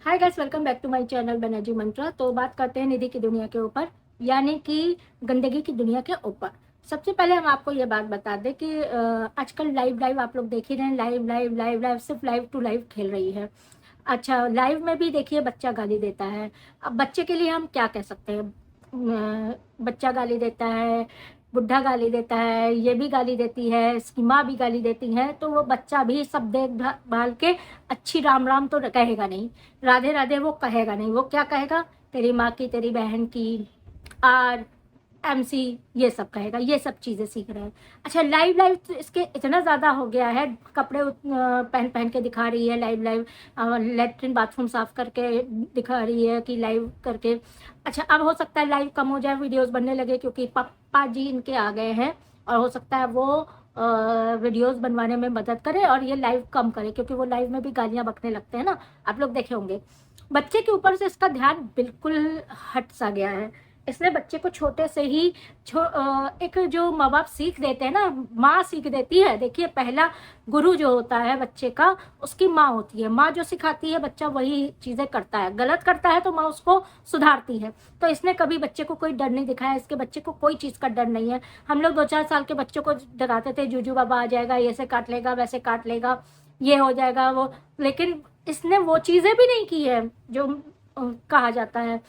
Hi guys, welcome back to my channel Banerjee Mantra. तो बात करते हैं निधि की दुनिया के ऊपर, यानी कि गंदगी की दुनिया के ऊपर। सबसे पहले हम आपको ये बात बता दें कि आजकल लाइव लाइव आप लोग देख ही रहे हैं, लाइव लाइव लाइव लाइव सिर्फ लाइव टू लाइव खेल रही है। अच्छा, लाइव में भी देखिए बच्चा गाली देता है। अब बच्चे के लिए हम क्या कह सकते हैं? बच्चा गाली देता है, बुढ़ा गाली देता है, ये भी गाली देती है, इसकी माँ भी गाली देती है, तो वो बच्चा भी सब देख भाल के अच्छी राम राम तो कहेगा नहीं, राधे राधे वो कहेगा नहीं। वो क्या कहेगा? तेरी माँ की, तेरी बहन की, आर एमसी, ये सब कहेगा। ये सब चीज़ें सीख रहे हैं। अच्छा, लाइव लाइव तो इसके इतना ज़्यादा हो गया है, कपड़े पहन पहन के दिखा रही है लाइव लाइव, लेटरिन बाथरूम साफ करके दिखा रही है कि लाइव करके। अच्छा, अब हो सकता है लाइव कम हो जाए, वीडियोस बनने लगे, क्योंकि पापा जी इनके आ गए हैं और हो सकता है वो वीडियोस बनवाने में मदद करे और ये लाइव कम करे, क्योंकि वो लाइव में भी गालियाँ बकने लगते हैं ना, आप लोग देखे होंगे। बच्चे के ऊपर से इसका ध्यान बिल्कुल हट सा गया है। इसलिए बच्चे को छोटे से ही एक जो माँ बाप सीख देते हैं ना, माँ सीख देती है। देखिए, पहला गुरु जो होता है बच्चे का, उसकी माँ होती है। माँ जो सिखाती है बच्चा वही चीज़ें करता है। गलत करता है तो माँ उसको सुधारती है। तो इसने कभी बच्चे को कोई डर नहीं दिखाया, इसके बच्चे को कोई चीज़ का डर नहीं है। हम लोग 2-4 साल के बच्चों को डराते थे, जूजू बाबा आ जाएगा, ये से काट लेगा, वैसे काट लेगा, ये हो जाएगा वो। लेकिन इसने वो चीज़ें भी नहीं की है जो कहा जाता है।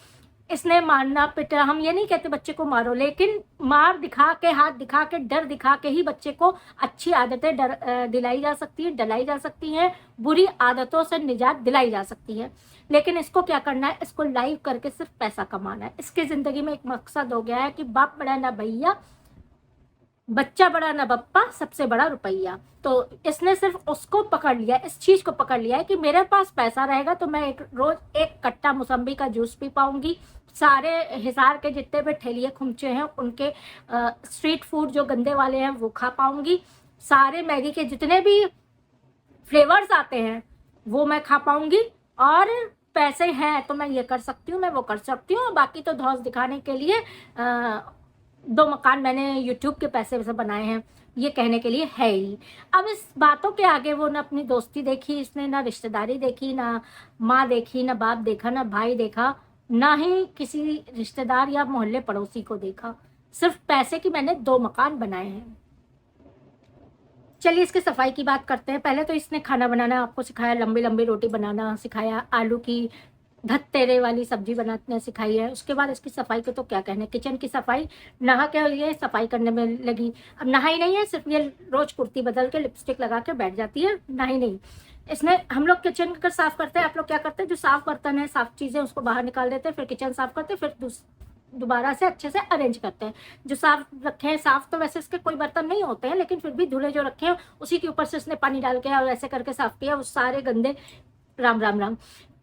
इसने मारना पिटा, हम ये नहीं कहते बच्चे को मारो, लेकिन मार दिखा के, हाथ दिखा के, डर दिखा के ही बच्चे को अच्छी आदतें दिलाई जा सकती है, डलाई जा सकती हैं, बुरी आदतों से निजात दिलाई जा सकती है। लेकिन इसको क्या करना है? इसको लाइव करके सिर्फ पैसा कमाना है। इसकी जिंदगी में एक मकसद हो गया है कि बाप बड़ा ना भैया, बच्चा बड़ा ना बप्पा, सबसे बड़ा रुपया। तो इसने सिर्फ उसको पकड़ लिया, इस चीज को पकड़ लिया है कि मेरे पास पैसा रहेगा तो मैं रोज एक कट्टा मौसम्बी का जूस पी पाऊंगी, सारे हिसार के जितने भी ठेलिए खुमचे हैं उनके स्ट्रीट फूड जो गंदे वाले हैं वो खा पाऊंगी, सारे मैगी के जितने भी फ्लेवर्स आते हैं वो मैं खा पाऊंगी, और पैसे हैं तो मैं ये कर सकती हूँ, मैं वो कर सकती हूँ। बाकी तो धौस दिखाने के लिए 2 मकान मैंने यूट्यूब के पैसे से बनाए हैं, ये कहने के लिए है ही। अब इस बातों के आगे वो ना अपनी दोस्ती देखी इसने, ना रिश्तेदारी देखी, ना माँ देखी, ना बाप देखा, ना भाई देखा, ना ही किसी रिश्तेदार या मोहल्ले पड़ोसी को देखा। सिर्फ पैसे की मैंने 2 मकान बनाए हैं। चलिए इसकी सफाई की बात करते हैं। पहले तो इसने खाना बनाना आपको सिखाया, लंबी लंबी रोटी बनाना सिखाया, आलू की धत्तेरे वाली सब्जी बनाने सिखाई है। उसके बाद इसकी सफाई को तो क्या कहने, किचन की सफाई, नहा के ये सफाई करने में लगी। अब नहाई नहीं है, सिर्फ ये रोज कुर्ती बदल के लिपस्टिक लगा के बैठ जाती है, नहाई नहीं। इसने, हम लोग किचन अगर साफ करते हैं, आप लोग क्या करते हैं? जो साफ बर्तन है, साफ चीजें, उसको बाहर निकाल देते हैं, फिर किचन साफ करते हैं, फिर दोबारा से अच्छे से अरेंज करते हैं। जो साफ रखे हैं, साफ तो वैसे इसके कोई बर्तन नहीं होते हैं, लेकिन फिर भी धुले जो रखे हैं उसी के ऊपर से इसने पानी डाल के और ऐसे करके साफ किया, वो सारे गंदे, राम राम राम,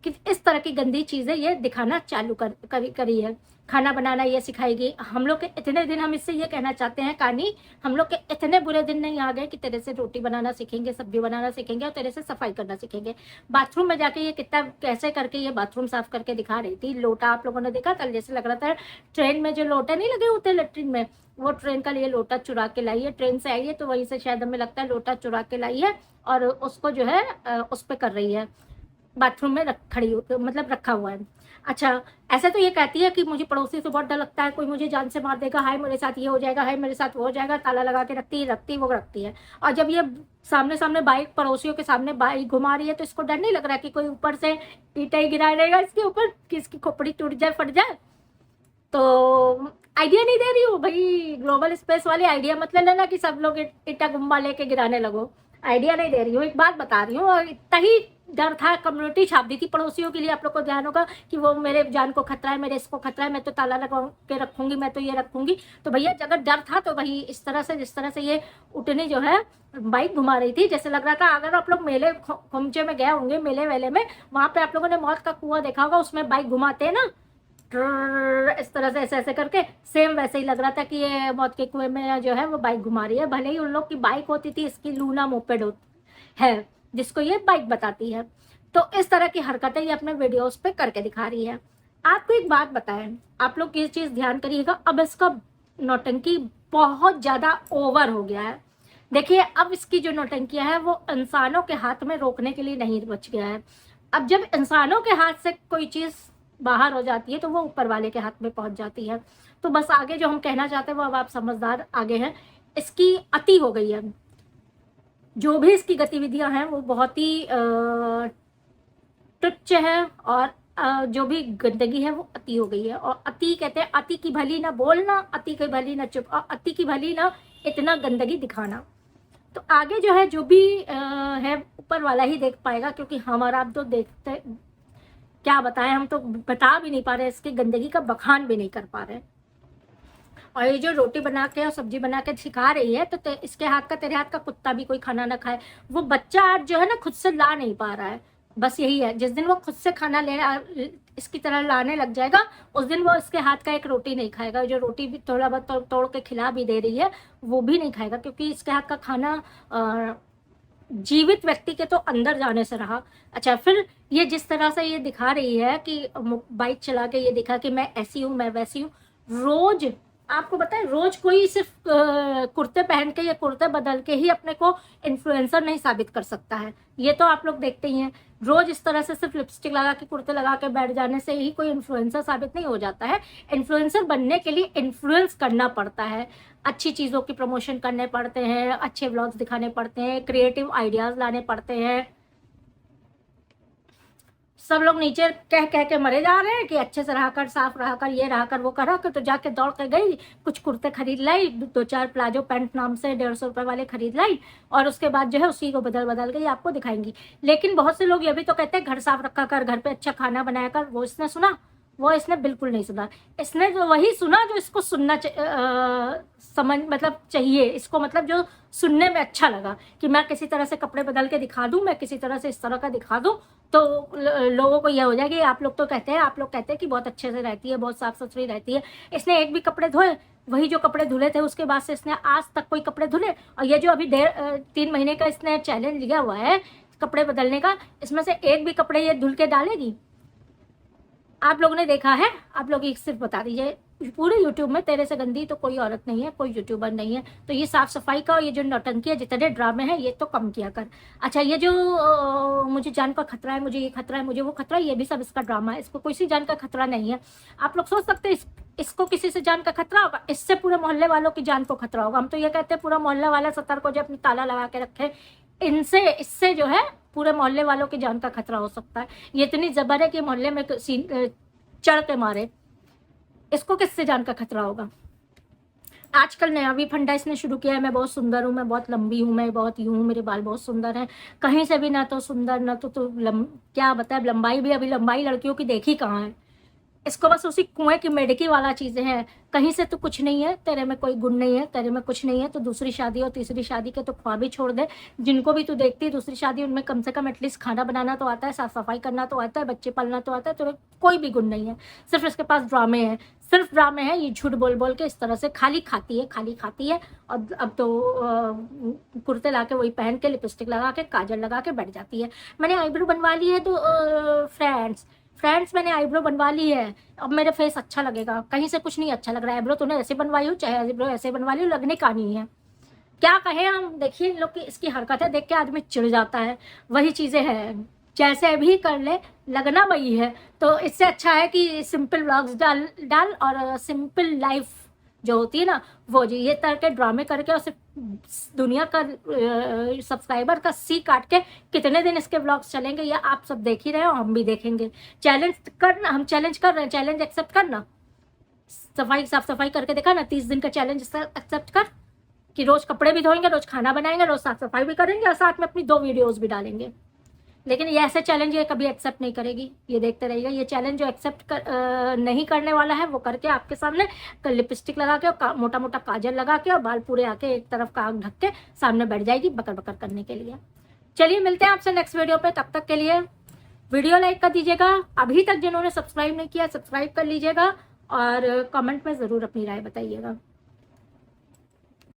कि इस तरह की गंदी चीजें ये दिखाना चालू करी है। खाना बनाना ये सिखाएगी। हम लोग के इतने दिन, हम इससे ये कहना चाहते हैं कहानी, हम लोग के इतने बुरे दिन नहीं आ गए कि तेरे से रोटी बनाना सीखेंगे, सब्जी बनाना सीखेंगे और तेरे से सफाई करना सीखेंगे। बाथरूम में जाके ये कितना कैसे करके ये बाथरूम साफ करके दिखा रही थी। लोटा आप लोगों ने देखा था, जैसे लग रहा था ट्रेन में जो लोटे नहीं लगे होते लेट्रिन में, वो ट्रेन का लिए लोटा चुरा के लाई है। ट्रेन से आई है तो वहीं से शायद हमें लगता है लोटा चुरा के लाई है और उसको जो है उस पर कर रही है, बाथरूम में खड़ी मतलब रखा हुआ है। अच्छा, ऐसे तो ये कहती है कि मुझे पड़ोसी से बहुत डर लगता है, कोई मुझे जान से मार देगा, हाय मेरे साथ ये हो जाएगा, हाय मेरे साथ वो हो जाएगा, ताला लगा के रखती है। और जब ये सामने सामने बाइक, पड़ोसियों के सामने बाइक घुमा रही है तो इसको डर नहीं लग रहा कि कोई ऊपर से ईटा ही गिरा देगा इसके ऊपर, कि इसकी खोपड़ी टूट जाए, फट जाए। तो आइडिया नहीं दे रही हूँ भाई, ग्लोबल स्पेस वाले आइडिया मत ले लेना कि सब लोग ईटा गुम्बा लेके गिराने लगो। आइडिया नहीं दे रही हूँ, एक बात बता रही हूँ। और इतना ही डर था, कम्युनिटी छाप दी थी पड़ोसियों के लिए। आप लोग को ध्यान होगा कि वो मेरे जान को खतरा है, मेरे इसको खतरा है, मैं तो ताला लगा के रखूंगी, मैं तो ये रखूंगी। तो भैया अगर डर था तो वही इस तरह से, जिस तरह से ये उठनी जो है बाइक घुमा रही थी, जैसे लग रहा था, अगर आप लोग मेले खुमचे में गए होंगे, मेले वेले में, वहां पे आप लोगों ने मौत का कुआं देखा होगा, उसमें बाइक घुमाते हैं ना इस तरह से, ऐसे ऐसे करके, सेम वैसे ही लग रहा था कि ये मौत के कुएं में जो है वो बाइक घुमा रही है। भले ही उन लोग की बाइक होती थी, इसकी लूना मोपेड है जिसको ये बाइक बताती है। तो इस तरह की हरकतें ये अपने वीडियोस पे करके दिखा रही है। आपको एक बात बताएं, आप लोग ये चीज ध्यान करिएगा, अब इसका नौटंकी बहुत ज्यादा ओवर हो गया है। देखिए, अब इसकी जो नौटंकियां है वो इंसानों के हाथ में रोकने के लिए नहीं बच गया है। अब जब इंसानों के हाथ से कोई चीज़ बाहर हो जाती है तो वो ऊपर वाले के हाथ में पहुंच जाती है। तो बस आगे जो हम कहना चाहते हैं वो अब आप समझदार आगे हैं, इसकी अति हो गई है। जो भी इसकी गतिविधियां हैं वो बहुत ही तुच्छ है, और जो भी गंदगी है वो अति हो गई है। और अति कहते हैं अति की भली ना बोलना, अति की भली ना चुप, और अति की भली ना इतना गंदगी दिखाना। तो आगे जो है जो भी है ऊपर वाला ही देख पाएगा, क्योंकि हम और आप तो देखते, क्या बताएं, हम तो बता भी नहीं पा रहे, इसकी गंदगी का बखान भी नहीं कर पा रहे। और ये जो रोटी बना के और सब्जी बना के सिखा रही है, तो इसके हाथ का तेरे हाथ का कुत्ता भी कोई खाना ना खाए। वो बच्चा आज जो है ना खुद से ला नहीं पा रहा है, बस यही है। जिस दिन वो खुद से खाना इसकी तरह लाने लग जाएगा, उस दिन वो इसके हाथ का एक रोटी नहीं खाएगा। जो रोटी भी थोड़ा बहुत तोड़ के खिला भी दे रही है वो भी नहीं खाएगा, क्योंकि इसके हाथ का खाना जीवित व्यक्ति के तो अंदर जाने से रहा। अच्छा, फिर ये जिस तरह से ये दिखा रही है कि बाइक चला के ये दिखा कि मैं ऐसी हूँ, मैं वैसी हूँ। रोज आपको बताए, रोज कोई सिर्फ कुर्ते पहन के या कुर्ते बदल के ही अपने को इन्फ्लुएंसर नहीं साबित कर सकता है। ये तो आप लोग देखते ही हैं। रोज इस तरह से सिर्फ लिपस्टिक लगा के कुर्ते लगा के बैठ जाने से ही कोई इन्फ्लुएंसर साबित नहीं हो जाता है। इन्फ्लुएंसर बनने के लिए इन्फ्लुएंस करना पड़ता है, अच्छी चीज़ों की प्रमोशन करने पड़ते हैं, अच्छे व्लॉग्स दिखाने पड़ते हैं, क्रिएटिव आइडियाज़ लाने पड़ते हैं। सब लोग नीचे कह कह के मरे जा रहे हैं कि अच्छे से रहा कर, साफ रहा कर, ये रहा कर, वो करा कर। तो जाके दौड़ के गई, कुछ कुर्ते खरीद लाई, 2-4 प्लाजो पैंट नाम से 150 रुपए वाले खरीद लाई, और उसके बाद जो है उसी को बदल बदल के आपको दिखाएंगी। लेकिन बहुत से लोग ये भी तो कहते हैं घर साफ रखा कर, घर पे अच्छा खाना बनाया कर। वो इसने सुना? वो इसने बिल्कुल नहीं सुना। इसने जो वही सुना जो इसको सुनना समझ मतलब चाहिए इसको, मतलब जो सुनने में अच्छा लगा कि मैं किसी तरह से कपड़े बदल के दिखा दूं, मैं किसी तरह से इस तरह का दिखा दूं, तो लोगों को यह हो जाए कि आप लोग तो कहते हैं, आप लोग कहते हैं कि बहुत अच्छे से रहती है, बहुत साफ सुथरी रहती है। इसने एक भी कपड़े धोए, वही जो कपड़े धुले थे उसके बाद से इसने आज तक कोई कपड़े धुले। और ये जो अभी 3 महीने का इसने चैलेंज लिया हुआ है कपड़े बदलने का, इसमें से एक भी कपड़े ये धुल के डालेगी? आप लोगों ने देखा है? आप लोग एक सिर्फ बता दीजिए, पूरे यूट्यूब में तेरे से गंदी तो कोई औरत नहीं है, कोई यूट्यूबर नहीं है। तो ये साफ सफाई का और ये जो नौटंकी है, जितने ड्रामे हैं, ये तो कम किया कर। अच्छा, ये जो मुझे जान का खतरा है, मुझे ये खतरा है, मुझे वो खतरा है, ये भी सब इसका ड्रामा है। इसको कोई सी जान का खतरा नहीं है। आप लोग सोच सकते हैं इसको किसी से जान का खतरा होगा? इससे पूरे मोहल्ले वालों की जान को खतरा होगा। हम तो ये कहते हैं पूरा मोहल्ला वाला सतर्क हो जाए, अपनी ताला लगा के रखे। इससे जो है पूरे मोहल्ले वालों की जान का खतरा हो सकता है। ये इतनी जबर है कि मोहल्ले में चढ़ के मारे। इसको किससे जान का खतरा होगा? आजकल नया भी फंडा इसने शुरू किया है, मैं बहुत सुंदर हूँ, मैं बहुत लंबी हूँ, मैं बहुत यूं हूँ, मेरे बाल बहुत सुंदर हैं। कहीं से भी ना तो सुंदर ना तो क्या बताए, लंबाई भी अभी लंबाई लड़कियों की देखी कहाँ है। इसको बस उसी कुएं की मेढकी वाला चीजें हैं। कहीं से तो कुछ नहीं है, तेरे में कोई गुण नहीं है, तेरे में कुछ नहीं है, तो दूसरी शादी और तीसरी शादी के तो ख्वाब ही छोड़ दे। जिनको भी तू देखती है दूसरी शादी, उनमें कम से कम एटलीस्ट खाना बनाना तो आता है, साफ सफाई करना तो आता है, बच्चे पालना तो आता है। तो कोई भी गुण नहीं है, सिर्फ इसके पास ड्रामे हैं, सिर्फ ड्रामे हैं। ये झूठ बोल बोल के इस तरह से खाली खाती है, खाली खाती है। और अब तो कुर्ते ला के वही पहन के, लिपस्टिक लगा के, काजल लगा के बैठ जाती है। मैंने आईब्रो बनवा ली है तो फ्रेंड्स मैंने आईब्रो बनवा ली है, अब मेरा फेस अच्छा लगेगा। कहीं से कुछ नहीं अच्छा लग रहा है। आईब्रो तूने ऐसे बनवाई हो, चाहे आईब्रो ऐसे बनवा ली हो, लगने का नहीं है। क्या कहे हम? देखिए इन लोग की इसकी हरकतें देख के आदमी चिढ़ जाता है। वही चीजें हैं, जैसे भी कर ले, लगना वही है। तो इससे अच्छा है कि सिंपल व्लॉग्स डाल और सिंपल लाइफ जो होती है ना, वो जी ये तरह के ड्रामे करके और सिर्फ दुनिया का सब्सक्राइबर का सी काट के कितने दिन इसके व्लॉग्स चलेंगे, या आप सब देख ही रहे हो, हम भी देखेंगे। चैलेंज करना, हम चैलेंज कर रहे हैं, चैलेंज एक्सेप्ट करना। साफ सफाई करके देखा ना, 30 दिन का चैलेंज एक्सेप्ट कर कि रोज कपड़े भी धोएंगे, रोज खाना बनाएंगे, रोज साफ सफाई भी करेंगे और साथ में अपनी 2 वीडियोस भी डालेंगे। लेकिन ये ऐसे चैलेंज ये कभी एक्सेप्ट नहीं करेगी, ये देखते रहेगा। ये चैलेंज जो एक्सेप्ट नहीं करने वाला है, वो करके आपके सामने लिपस्टिक लगा के और मोटा मोटा काजल लगा के और बाल पूरे आके एक तरफ का आग ढक के सामने बैठ जाएगी बकर बकर करने के लिए। चलिए मिलते हैं आपसे नेक्स्ट वीडियो पे, तब तक के लिए वीडियो लाइक कर दीजिएगा। अभी तक जिन्होंने सब्सक्राइब नहीं किया, सब्सक्राइब कर लीजिएगा और कमेंट में ज़रूर अपनी राय बताइएगा।